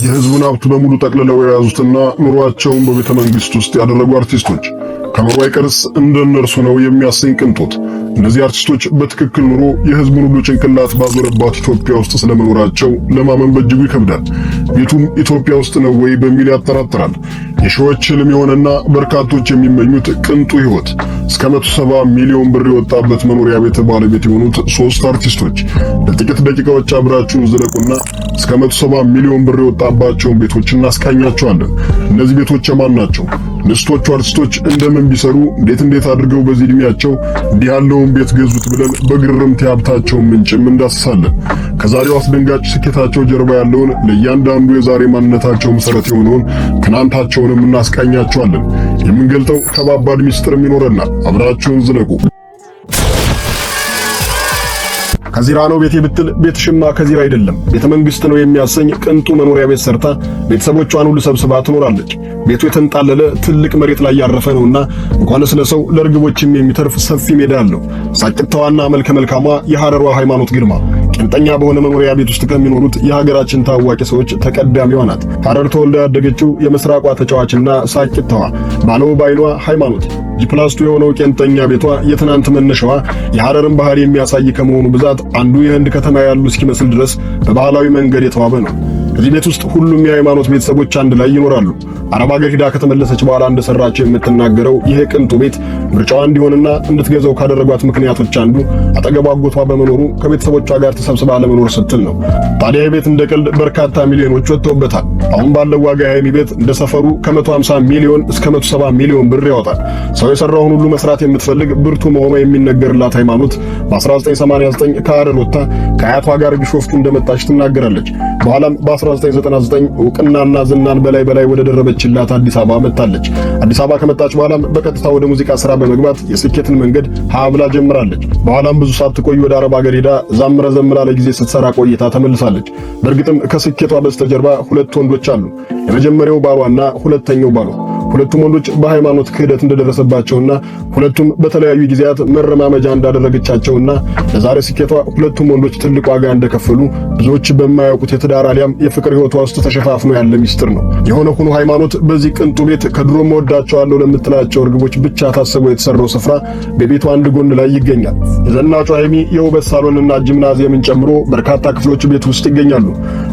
የህዝቡን ሀብት በሙሉ ጠቅልለው የያዙትና ኑሯቸውን በቤተ መንግስት ውስጥ ያደረጉ አርቲስቶች ከመሩ አይቀርስ እንደነርሱ ነው የሚያሰኝ ቅንጦት። እነዚህ አርቲስቶች በትክክል ኑሮ የህዝቡን ሁሉ ጭንቅላት ባዞረባት ኢትዮጵያ ውስጥ ስለመኖራቸው ለማመን በእጅጉ ይከብዳል። ቤቱም ኢትዮጵያ ውስጥ ነው ወይ በሚል ያጠራጥራል። የሺዎች ህልም የሆነና በርካቶች የሚመኙት ቅንጡ ህይወት እስከ 170 ሚሊዮን ብር የወጣበት መኖሪያ ቤት ባለቤት የሆኑት ሶስት አርቲስቶች ለጥቂት ደቂቃዎች አብራችሁን ዝለቁና እስከ 170 ሚሊዮን ብር የወጣባቸውን ቤቶች እናስቃኛቸዋለን። እነዚህ ቤቶች የማን ናቸው? ንስቶቹ አርቲስቶች እንደምን ቢሰሩ እንዴት አድርገው በዚህ እድሜያቸው እንዲህ ያለውን ቤት ገዙት ብለን በግርምት የሀብታቸውን ምንጭም እንዳስሳለን። ከዛሬው አስደንጋጭ ስኬታቸው ጀርባ ያለውን ለእያንዳንዱ የዛሬ ማንነታቸው መሰረት የሆነውን ትናንታቸውንም እናስቃኛቸዋለን። የምንገልጠው ከባባድ ሚስጥርም ይኖረናል። አብራችሁን ዝለቁ። ከዚራ ነው ቤቴ ብትል ቤትሽማ ከዚራ አይደለም ቤተ መንግስት ነው የሚያሰኝ ቅንጡ መኖሪያ ቤት ሰርታ ቤተሰቦቿን ሁሉ ሰብስባ ትኖራለች። ቤቱ የተንጣለለ ትልቅ መሬት ላይ ያረፈ ነውና እንኳን ስለሰው ለርግቦችም የሚተርፍ ሰፊ ሜዳ አለው። ሳቂታዋና መልከ መልካሟ የሐረሯ ሃይማኖት ግርማ ቄንጠኛ በሆነ መኖሪያ ቤት ውስጥ ከሚኖሩት የሀገራችን ታዋቂ ሰዎች ተቀዳሚዋ ናት። ሐረር ተወልዳ ያደገችው የምስራቋ ተጫዋችና ሳቂታዋ ባለውባይሏ ሃይማኖት ጂፕላስቱ የሆነው ቄንጠኛ ቤቷ የትናንት መነሻዋ የሐረርን ባህል የሚያሳይ ከመሆኑ ብዛት አንዱ የህንድ ከተማ ያሉ እስኪመስል ድረስ በባህላዊ መንገድ የተዋበ ነው። እዚህ ቤት ውስጥ ሁሉም የሃይማኖት ቤተሰቦች አንድ ላይ ይኖራሉ። አረብ ሀገር ሄዳ ከተመለሰች በኋላ እንደሰራቸው የምትናገረው ይሄ ቅንጡ ቤት ምርጫዋ እንዲሆንና እንድትገዛው ካደረጓት ምክንያቶች አንዱ አጠገቧ አጎቷ በመኖሩ ከቤተሰቦቿ ጋር ተሰብስባ ለመኖር ስትል ነው። ታዲያ ቤት እንደ ቀልድ በርካታ ሚሊዮኖች ወጥተውበታል። አሁን ባለው ዋጋ የሃይሚ ቤት እንደ ሰፈሩ ከ150 ሚሊዮን እስከ 170 ሚሊዮን ብር ያወጣል። ሰው የሰራውን ሁሉ መስራት የምትፈልግ ብርቱ መሆኗ የሚነገርላት ሃይማኖት በ1989 ከሐረር ወጥታ ከአያቷ ጋር ቢሾፍቱ እንደመጣች ትናገራለች። በኋላም በ1999 ዕውቅናና ዝናን በላይ ወደ ደረበችላት አዲስ አበባ መጣለች። አዲስ አበባ ከመጣች በኋላም በቀጥታ ወደ ሙዚቃ ስራ በመግባት የስኬትን መንገድ ሀብላ ጀምራለች። በኋላም ብዙ ሳትቆይ ወደ አረብ ሀገር ሄዳ እዛም ረዘም ላለ ጊዜ ስትሰራ ቆይታ ተመልሳለች። በእርግጥም ከስኬቷ በስተጀርባ ሁለት ወንዶች አሉ። የመጀመሪያው ባሏና ሁለተኛው ባሏ። ሁለቱም ወንዶች በሃይማኖት ክህደት እንደደረሰባቸውና ሁለቱም በተለያዩ ጊዜያት መረማመጃ እንዳደረገቻቸውና ለዛሬ ስኬቷ ሁለቱም ወንዶች ትልቅ ዋጋ እንደከፈሉ ብዙዎች በማያውቁት የትዳር አሊያም የፍቅር ህይወቷ ውስጥ ተሸፋፍኖ ያለ ሚስጥር ነው። የሆነ ሆኖ ሃይማኖት በዚህ ቅንጡ ቤት ከድሮ መወዳቸዋለሁ ለምትላቸው እርግቦች ብቻ ታስቦ የተሰራው ስፍራ በቤቱ አንድ ጎን ላይ ይገኛል። የዘናጯ ሃይሚ የውበት ሳሎንና ጂምናዚየምን ጨምሮ በርካታ ክፍሎች ቤት ውስጥ ይገኛሉ።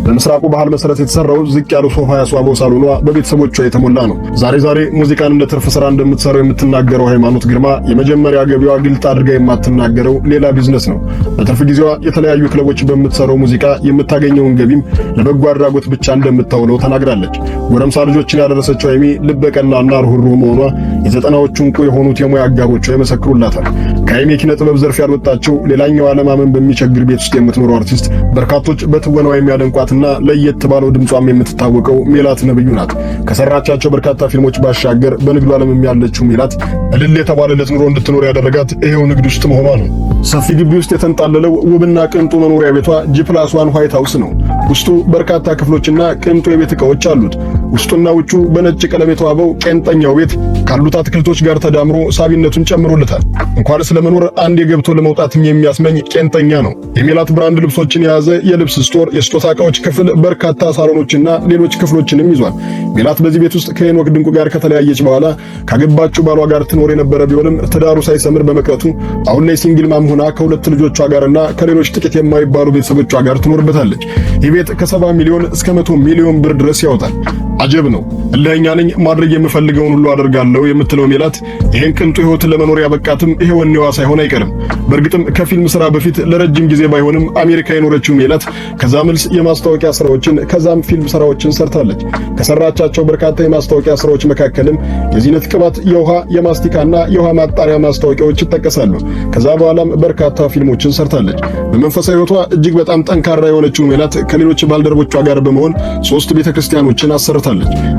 በምስራቁ ባህል መሰረት የተሰራው ዝቅ ያለው ሶፋ ያስዋበው ሳሎኗ በቤተሰቦቿ የተሞላ ነው። ዛሬ ሙዚቃን እንደ ትርፍ ስራ እንደምትሰራው የምትናገረው ሃይማኖት ግርማ የመጀመሪያ ገቢዋ ግልጥ አድርጋ የማትናገረው ሌላ ቢዝነስ ነው። በትርፍ ጊዜዋ የተለያዩ ክለቦች በምትሰራው ሙዚቃ የምታገኘውን ገቢም ለበጎ አድራጎት ብቻ እንደምታውለው ተናግራለች። ጎረምሳ ልጆችን ያደረሰችው ሃይሚ ልበቀናና ርህሩህ መሆኗ የዘጠናዎቹ እንቁ የሆኑት የሙያ አጋሮቿ ይመሰክሩላታል። ከሃይሚ የኪነ ጥበብ ዘርፍ ያልወጣችው ሌላኛው አለማመን በሚቸግር ቤት ውስጥ የምትኖረው አርቲስት በርካቶች በትወናዋ የሚያደንቋትና ለየት ባለው ድምጿም የምትታወቀው ሜላት ነብዩ ናት። ከሰራቻቸው በርካታ ፊልሞች ባሻገር በንግዱ ዓለም ያለችው ሜላት እልል የተባለለት ኑሮ እንድትኖር ያደረጋት ይሄው ንግድ ውስጥ መሆኗ ነው። ሰፊ ግቢ ውስጥ የተንጣለለው ውብና ቅንጡ መኖሪያ ቤቷ ጂ+1 ዋይት ሃውስ ነው። ውስጡ በርካታ ክፍሎችና ቅንጡ የቤት ዕቃዎች አሉት። ውስጡና ውጩ በነጭ ቀለም የተዋበው ቄንጠኛው ቤት ካሉት አትክልቶች ጋር ተዳምሮ ሳቢነቱን ጨምሮለታል። እንኳን ስለመኖር አንድ የገብቶ ለመውጣትም የሚያስመኝ ቄንጠኛ ነው። የሜላት ብራንድ ልብሶችን የያዘ የልብስ ስቶር፣ የስጦታ ዕቃዎች ክፍል፣ በርካታ ሳሎኖችና ሌሎች ክፍሎችንም ይዟል። ሜላት በዚህ ቤት ውስጥ ከሄኖክ ድንቁ ጋር ከተለያየች በኋላ ካገባችው ባሏ ጋር ትኖር የነበረ ቢሆንም ትዳሩ ሳይሰምር በመቅረቱ አሁን ላይ ሲንግል ማም ሆና ከሁለት ልጆቿ ጋርና ከሌሎች ጥቂት የማይባሉ ቤተሰቦቿ ጋር ትኖርበታለች። ይህ ቤት ከ70 ሚሊዮን እስከ 100 ሚሊዮን ብር ድረስ ያወጣል። አጀብ ነው። እልህኛ ነኝ፣ ማድረግ የምፈልገውን ሁሉ አደርጋለሁ የምትለው ሜላት ይህን ቅንጡ ህይወት ለመኖር ያበቃትም ይሄ ወኔዋ ሳይሆን አይቀርም። በእርግጥም ከፊልም ስራ በፊት ለረጅም ጊዜ ባይሆንም አሜሪካ የኖረችው ሜላት ከዛ መልስ የማስታወቂያ ስራዎችን ከዛም ፊልም ስራዎችን ሰርታለች። ከሰራቻቸው በርካታ የማስታወቂያ ስራዎች መካከልም የዚነት ቅባት፣ የውሃ የማስቲካና የውሃ ማጣሪያ ማስታወቂያዎች ይጠቀሳሉ። ከዛ በኋላም በርካታ ፊልሞችን ሰርታለች። በመንፈሳዊ ህይወቷ እጅግ በጣም ጠንካራ የሆነችው ሜላት ከሌሎች ባልደረቦቿ ጋር በመሆን 3 ቤተክርስቲያኖችን አሰርታለች።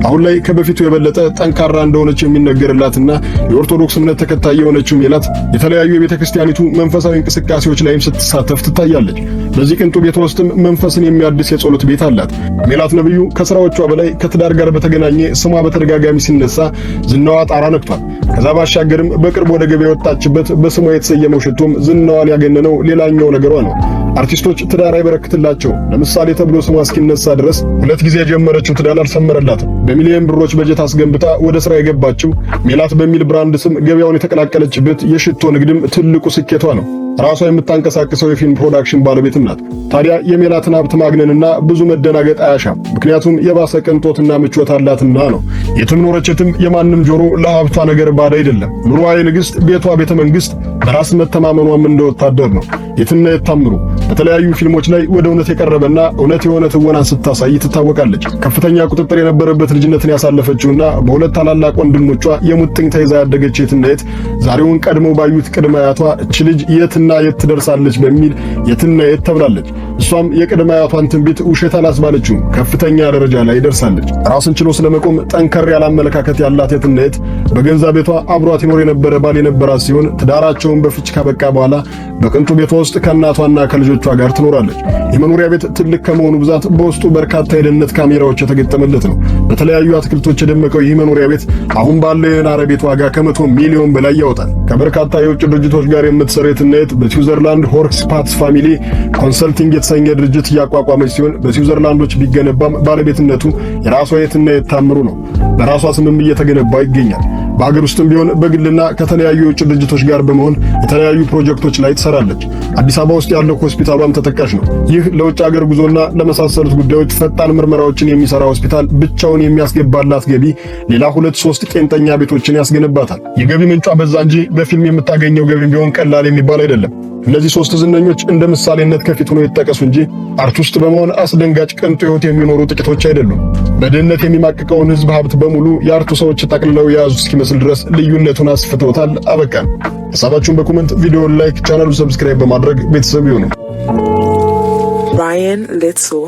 አሁን ላይ ከበፊቱ የበለጠ ጠንካራ እንደሆነች የሚነገርላትና የኦርቶዶክስ እምነት ተከታይ የሆነችው ሜላት የተለያዩ የቤተክርስቲያኒቱ መንፈሳዊ እንቅስቃሴዎች ላይም ስትሳተፍ ትታያለች። በዚህ ቅንጡ ቤት ውስጥም መንፈስን የሚያድስ የጸሎት ቤት አላት። ሜላት ነብዩ ከስራዎቿ በላይ ከትዳር ጋር በተገናኘ ስሟ በተደጋጋሚ ሲነሳ ዝናዋ ጣራ ነክቷል። ከዛ ባሻገርም በቅርብ ወደ ገበያ የወጣችበት በስሟ የተሰየመው ሽቶም ዝናዋን ያገነነው ሌላኛው ነገሯ ነው። አርቲስቶች ትዳር አይበረክትላቸው። ለምሳሌ ተብሎ ስሟ እስኪነሳ ድረስ 2 ጊዜ የጀመረችው ትዳር አልሰመረላትም። በሚሊዮን ብሮች በጀት አስገንብታ ወደ ስራ የገባችው ሜላት በሚል ብራንድ ስም ገበያውን የተቀላቀለችበት የሽቶ ንግድም ትልቁ ስኬቷ ነው። ራሷ የምታንቀሳቅሰው የፊልም ፕሮዳክሽን ባለቤትም ናት። ታዲያ የሜላትን ሀብት ማግነንና ብዙ መደናገጥ አያሻም። ምክንያቱም የባሰ ቅንጦትና ምቾት አላትና ነው። የትም ኖረችትም የማንም ጆሮ ለሀብቷ ነገር ባዳ አይደለም። ኑሮዋ የንግሥት፣ ቤቷ ቤተ መንግሥት፣ በራስ መተማመኗም እንደ ወታደር ነው። የትና የታምሩ በተለያዩ ፊልሞች ላይ ወደ እውነት የቀረበና እውነት የሆነ ትወናን ስታሳይ ትታወቃለች። ከፍተኛ ቁጥጥር የነበረበት ልጅነትን ያሳለፈችውና በሁለት ታላላቅ ወንድሞቿ የሙጥኝ ተይዛ ያደገች የትናየት ዛሬውን ቀድመው ባዩት ቅድመ አያቷ እች ልጅ የትና የት ትደርሳለች በሚል የትናየት ተብላለች። እሷም የቅድመ አያቷን ትንቢት ውሸት አላስባለችውም፣ ከፍተኛ ደረጃ ላይ ደርሳለች። ራስን ችሎ ስለመቆም ጠንከር ያለ አመለካከት ያላት የትናየት በገንዛ ቤቷ አብሯት ይኖር የነበረ ባል የነበራት ሲሆን ትዳራቸውን በፍች ካበቃ በኋላ በቅንጡ ቤቷ ውስጥ ከእናቷና ከልጆቿ ጋር ትኖራለች። የመኖሪያ ቤት ትልቅ ከመሆኑ ብዛት በውስጡ በርካታ የደህንነት ካሜራዎች የተገጠመለት ነው። በተለያዩ አትክልቶች የደመቀው ይህ መኖሪያ ቤት አሁን ባለው የናረ ቤት ዋጋ ከ100 ሚሊዮን በላይ ያወጣል። ከበርካታ የውጭ ድርጅቶች ጋር የምትሰራ የትናየት በስዊዘርላንድ ሆርክስ ፓትስ ፋሚሊ ኮንሰልቲንግ የተሰኘ ድርጅት እያቋቋመች ሲሆን በስዊዘርላንዶች ቢገነባም ባለቤትነቱ የራሷ የትናየት ታምሩ ነው። በራሷ ስምም እየተገነባ ይገኛል። በሀገር ውስጥም ቢሆን በግልና ከተለያዩ የውጭ ድርጅቶች ጋር በመሆን የተለያዩ ፕሮጀክቶች ላይ ትሰራለች። አዲስ አበባ ውስጥ ያለው ሆስፒታሏም ተጠቃሽ ነው። ይህ ለውጭ ሀገር ጉዞና ለመሳሰሉት ጉዳዮች ፈጣን ምርመራዎችን የሚሰራ ሆስፒታል ብቻውን የሚያስገባላት ገቢ ሌላ 2-3 ቄንጠኛ ቤቶችን ያስገነባታል። የገቢ ምንጯ በዛ እንጂ በፊልም የምታገኘው ገቢ ቢሆን ቀላል የሚባል አይደለም። እነዚህ 3 ዝነኞች እንደ ምሳሌነት ከፊት ሆነው ይጠቀሱ እንጂ አርት ውስጥ በመሆን አስደንጋጭ ቅንጡ ሕይወት የሚኖሩ ጥቂቶች አይደሉም። በድህነት የሚማቅቀውን ሕዝብ ሀብት በሙሉ የአርቱ ሰዎች ጠቅልለው የያዙ እስኪመስል ድረስ ልዩነቱን አስፍተውታል። አበቃን። ሐሳባችሁን በኮሜንት ቪዲዮውን ላይክ፣ ቻናሉን ሰብስክራይብ በማድረግ ቤተሰብ ይሁኑ። Ryan Little